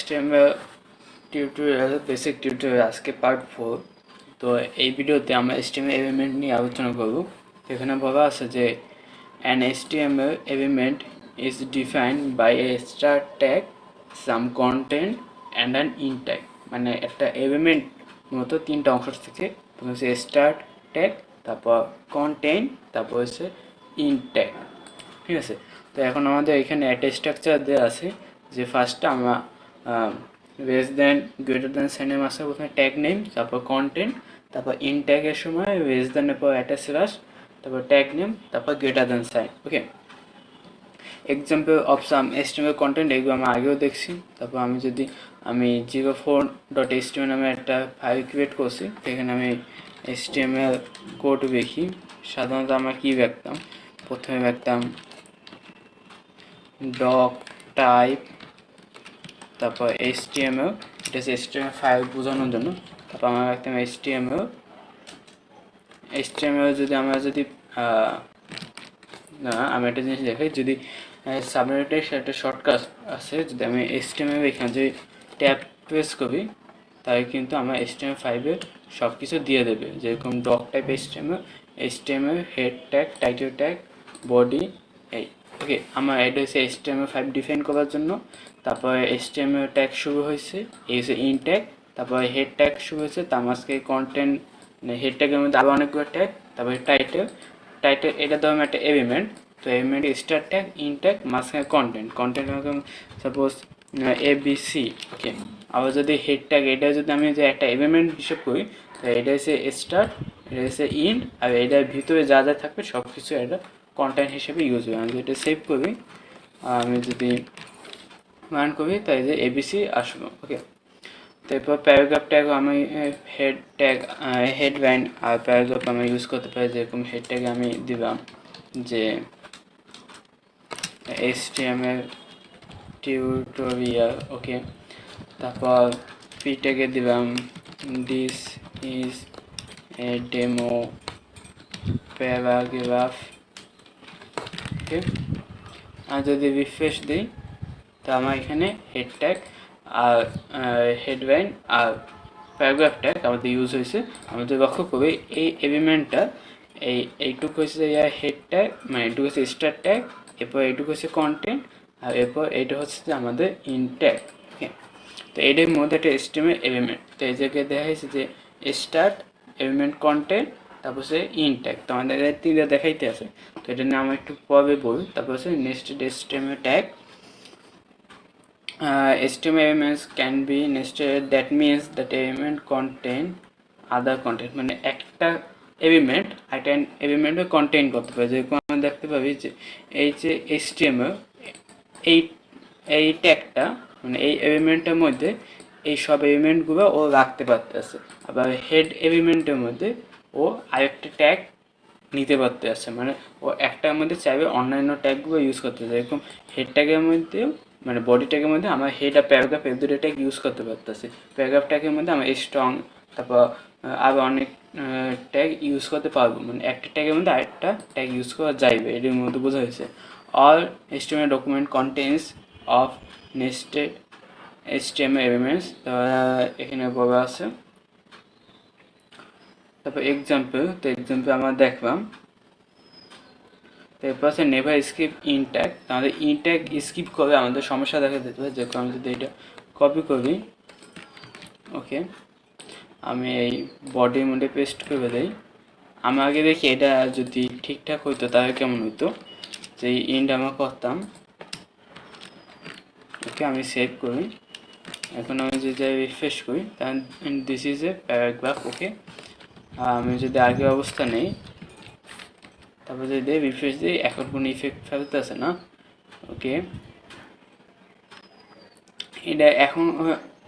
HTML tutorial basic tutorial আজকে part 4। তো এই ভিডিওতে আমরা HTML এলিমেন্ট নিয়ে আলোচনা করব। এখানে বলা আছে যে an HTML element is defined by a start tag, some content and an int tag। মানে একটা এলিমেন্ট মূলত তিনটা অংশ থেকে, হচ্ছে স্টার্ট ট্যাগ, তারপর কন্টেন্ট, তারপর হচ্ছে ইন্ট ট্যাগ। ঠিক আছে, তো এখন আমাদের এখানে একটা স্ট্রাকচার দেওয়া আছে যে ফার্স্টে আমরা লেস দেন গ্রেটার দেন সাইনের মাঝে প্রথমে ট্যাগ নেম, তারপর কন্টেন্ট, তারপর ইন ট্যাগের সময় লেস দেনের পর একটা স্ল্যাশ, তারপর ট্যাগ নেম, তারপর greater than sign. Okay, example of some HTML content এগুলো আমরা আগেও দেখছি। তারপর আমি 04.html নামে একটা ফাইল ক্রিয়েট করছি, সেখানে আমি HTML কোড লিখি। সাধারণত আমরা কী লিখতাম, প্রথমে লিখতাম ডক টাইপ, তারপর HTML, এটা হচ্ছে HTML ফাইল বোঝানোর জন্য। তারপর আমরা লিখতাম HTML যদি আমি একটা জিনিস দেখাই, যদি সাবনেটের একটা শর্টকাট আছে, যদি আমি HTML এখানে যদি ট্যাব প্রেস করি, তাহলে কিন্তু আমার HTML5 সব কিছু দিয়ে দেবে, যেরকম doc type HTML head tag, title tag, body, এই। ওকে, আমার এটা হচ্ছে HTML5 ডিফাইন করার জন্য। তারপরে HTML ট্যাগ শুরু হয়েছে, এই হচ্ছে ইন ট্যাগ। তারপরে হেড ট্যাগ শুরু হয়েছে, তার মাঝখানে কন্টেন্ট, হেড ট্যাগের মধ্যে আরও অনেকগুলো ট্যাগ। তারপরে টাইটেল, এটা ধরুন একটা এলিমেন্ট, তো element start tag, in tag, মাঝখানে কন্টেন্ট সাপোজ ABC। ওকে, আবার যদি হেড ট্যাগ, এটা যদি আমি যে একটা এলিমেন্ট হিসেব করি, তো এটা হচ্ছে স্টার্ট, এটা হচ্ছে ইন, আর এটার ভিতরে যা যা থাকবে সব কিছু এটা কন্টেন্ট হিসেবে ইউজ হবে। আমি যদি এটা সেভ করি, আমি যদি রান করি, তাই যে ABC আসবে। ওকে, তারপর প্যারাগ্রাফ ট্যাগ আমি হেড ট্যাগ, হেডলাইন আর প্যারাগ্রাফ আমি ইউজ করতে পারি। যেরকম হেড ট্যাগে আমি দিলাম যে HTML টিউটোরিয়াল। ওকে, তারপর পি ট্যাগে দিলাম this is a demo paragraph. Okay, আর যদি রিফ্রেশ দিই, তো আমার এখানে হেড ট্যাগ আর হেডলাইন আর প্যারাগ্রাফ ট্যাগ আমাদের ইউজ হয়েছে। আমাদের লক্ষ্য করি এই এলিমেন্টটা, এইটুকু হচ্ছে হেড ট্যাগ, মানে এইটুকু হচ্ছে স্টার্ট ট্যাগ, এরপর এইটুকু হচ্ছে কন্টেন্ট, আর এরপর এইটা হচ্ছে যে আমাদের ইন ট্যাগ। ওকে, তো এইটার মধ্যে একটা HTML এলিমেন্ট, তো এই জায়গায় দেখা যাচ্ছে যে স্টার্ট এলিমেন্ট, কন্টেন্ট, তারপর হচ্ছে ইন ট্যাগ। তো আমাদের তিনটা দেখাইতে আছে, তো এটা নিয়ে আমরা একটু পরে বলি। তারপর হচ্ছে nested HTML tag. HTML elements can be nested, that means that element contain other content। মানে একটা এলিমেন্ট একটা এলিমেন্টে কন্টেইন করতে পারে। যেরকম আমরা দেখতে পাবি যে এই যে HTML, এই ট্যাগটা, মানে এই এলিমেন্টের মধ্যে এই সব এলিমেন্টগুলো ও রাখতে পারতেছে। আবার হেড এলিমেন্টের মধ্যে ও আরেকটা ট্যাগ নিতে পারতেছে, মানে ও একটার মধ্যে চাইবে অন্যান্য ট্যাগগুলো ইউজ করতে। যেরকম হেড ট্যাগের মধ্যেও, মানে বডি ট্যাগের মধ্যে আমরা হেড আর প্যারাগ্রাফ এই দুটো ট্যাগ ইউজ করতে পারতেছি। প্যারাগ্রাফ ট্যাগের মধ্যে আমরা স্ট্রং, তারপর আরও অনেক ট্যাগ ইউজ করতে পারবো। মানে একটা ট্যাগের মধ্যে আরেকটা ট্যাগ ইউজ করা যাইবে, এটির মধ্যে বোঝা হয়েছে। অল HTML ডকুমেন্ট কন্টেন্স অফ নেস্টেড HTML এলিমেন্টস, এখানে বলা আছে। তারপর এক্সাম্পল, তো এক্সাম্পল আমরা দেখলাম। তারপর আছে নেভার স্কিপ ইন ট্যাগ। আমাদের ইন ট্যাগ স্কিপ করে আমাদের সমস্যা দেখা যেতে পারে। যেরকম আমি যদি এটা কপি করি, ওকে, আমি এই বডির মধ্যে পেস্ট করে দিই। আমি আগে দেখি এটা যদি ঠিকঠাক হইতো তাহলে কেমন হইতো, যে ইন্ড আমরা করতাম। ওকে, আমি সেভ করি। এখন আমি যদি রিফ্রেশ করি, তাহলে দিস ইজ এ প্যারাগ্রাফ। ওকে, আমি যদি আগের অবস্থা নেই, তারপর যদি রিফ্রেশ দিই, এখন কোনো ইফেক্ট ফেলতে আছে না। ওকে, এটা এখন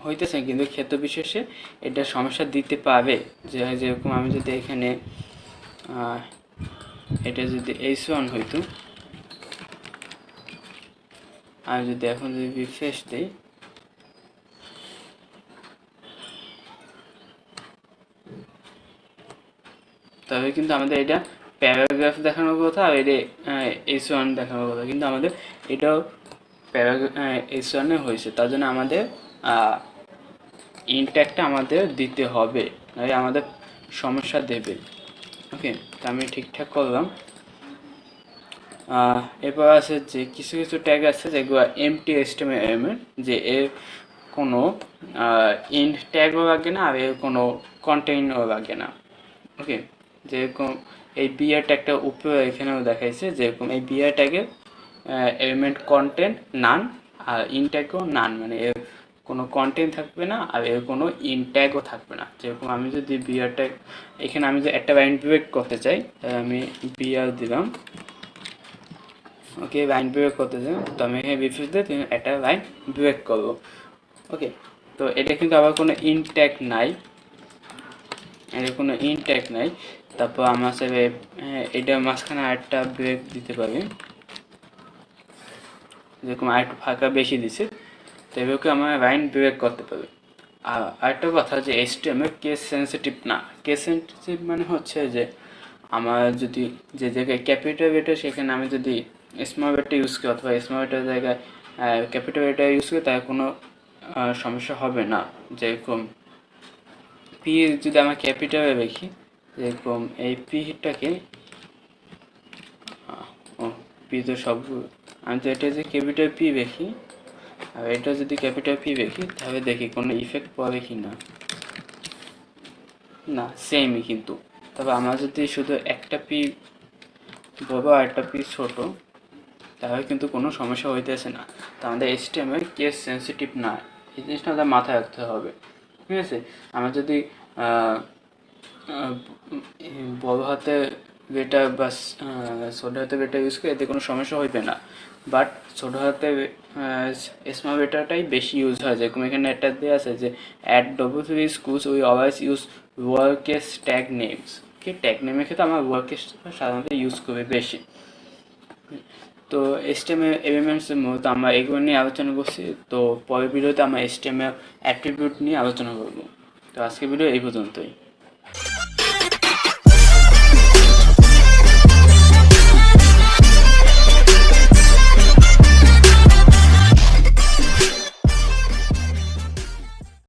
হইতেছে, কিন্তু ক্ষেত্র বিশেষে এটা সমস্যা দিতে পারে। যেরকম আমি যদি এখানে এটা যদি H1 হইতো, আমি যদি এখন যদি রিফ্রেশ দিই, তবে কিন্তু আমাদের এটা প্যারাগ্রাফ দেখানোর কথা, আর এটা H1 দেখানোর কথা, কিন্তু আমাদের এটাও প্যারাগ্রাফ H1 হয়েছে। তার জন্য আমাদের ইন্ট ট্যাগটা আমাদের দিতে হবে, নাহলে আমাদের সমস্যা দেবে। ওকে, তো আমি ঠিকঠাক করলাম। এরপর আছে যে কিছু কিছু ট্যাগ আছে যেগুলো এমটি এস্টিমেট, যে এর কোনো ইন্ট ট্যাগও লাগে না আর এর কোনো কন্টেইনও লাগে না। ওকে, যেরকম এই বিআর ট্যাগটা উপরে এখানেও দেখাইছে, যেরকম এই বিআর ট্যাগের এলিমেন্ট কন্টেন্ট নান আর ইন ট্যাগও নান, মানে এর কোনো কন্টেন্ট থাকবে না আর এর কোনো ইন ট্যাগও থাকবে না। যেরকম আমি যদি বিআর ট্যাগ এখানে আমি যদি একটা লাইন ব্রেক করতে চাই, তাহলে আমি বিআর দিলাম। ওকে, লাইন ব্রেক করতে চাই, তো আমি এখানে রিফ্রেশ দিয়ে একটা লাইন ব্রেক করবো। ওকে, তো এটা কিন্তু আবার কোনো ইন ট্যাগ নাই, এর কোনো ইন ট্যাগ নাই। তারপর আমার সাথে এটা মাঝখানে আরেকটা ব্রেক দিতে পারি, যেরকম আরেকটু ফাঁকা বেশি দিছে, তো এভাবে আমরা লাইন ব্রেক করতে পারি। আর আরেকটা কথা যে HTML কেস সেন্সিটিভ না। কেস সেন্সিটিভ মানে হচ্ছে যে আমার যদি যে জায়গায় ক্যাপিটাল লেটার সেখানে আমি যদি স্মল লেটার ইউজ করি অথবা স্মল লেটার জায়গায় ক্যাপিটাল লেটার ইউজ করি, তার কোনো সমস্যা হবে না। যেরকম পি যদি আমরা ক্যাপিটালে লিখি, যেরকম এই পিটাকে পি তো সব, আমি তো এটা যে ক্যাপিটাল পি লিখি আর এটা যদি ক্যাপিটাল পি লিখি, তাহলে দেখি কোনো ইফেক্ট পড়ে কি না, না সেমই কিন্তু। তবে আমরা যদি শুধু একটা পি বড় আর একটা পি ছোট, তাহলে কিন্তু কোনো সমস্যা হইতেছে না। তো আমাদের HTML কেস সেন্সিটিভ না, এই জিনিসটা আমাদের মাথায় রাখতে হবে। ঠিক আছে, আমরা যদি বড় হাতে বেটা বা ছোটো হাতে বেটা ইউজ করি, এতে কোনো সমস্যা হইবে না। বাট ছোটো হাতে স্মল বেটাটাই বেশি ইউজ হয়। যেরকম এখানে একটা দেওয়া আছে যে at W schools we always use lowercase tag names. কি ট্যাগ নেমের ক্ষেত্রে আমরা ওয়ার্কেস সাধারণত ইউজ করি বেশি। তো HTML এলিমেন্টস মূলত আমরা এগুলো নিয়ে আলোচনা করছি। তো পরের ভিডিওতে আমরা HTML অ্যাট্রিবিউট নিয়ে আলোচনা করব। তো আজকের ভিডিও এই পর্যন্তই।